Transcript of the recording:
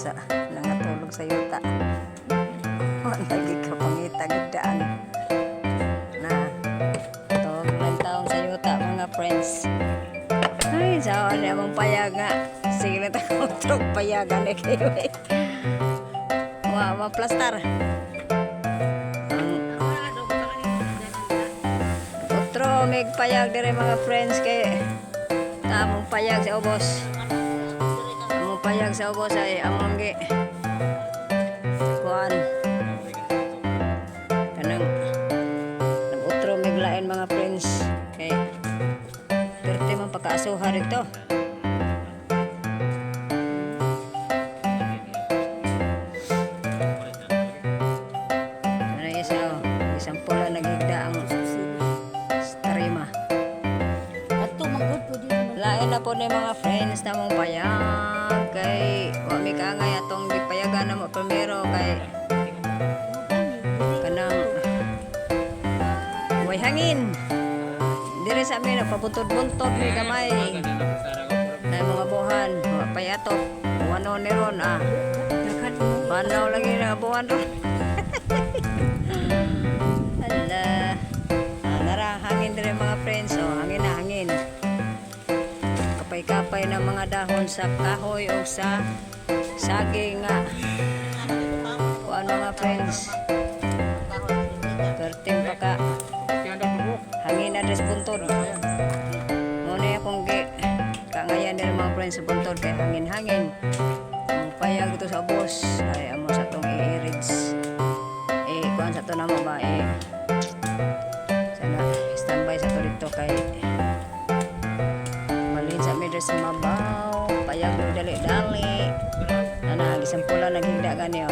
sa nangatulog sa yuta. Lagi ka pangita gidaan. Na, tawag ng taon sa yuta mga friends. Ay, sawa niya mong payaga. Sige na tayo truk payagan ni kayo eh. Maplastar. Otro, may payag dire mga friends kay among payag sa ubos. Among payag sa ubos ay among gi kuan. Kanang nag-otro may lain mga friends kay perte man pagkaasuha dito. Isang pula nagigda ang tarima. Lain na po ni mga friends na mong payag kay wami ka nga atong payagan na mo primero kay kanang way hangin dire sa amin pabuntod-buntod may gamay na mga buhan payato wano ni ron panaw lagi na buhan ron. Hala, narahangin din mga friends, so hangin na hangin. Kapay-kapay ng mga dahon sa kahoy o sa saging nga. O ano mga friends, perting baka hangin na des buntod. Muna akong kangayan din mga friends sa buntod kay hangin-hangin. Ang payag ito sa bus ay amo sa itong i-rigs. Kuan sa ito na mo ba sana standby sa ito dito kay malin sa medres mabaw payag mo dali-dali na nagisang pula nagigda ganyo.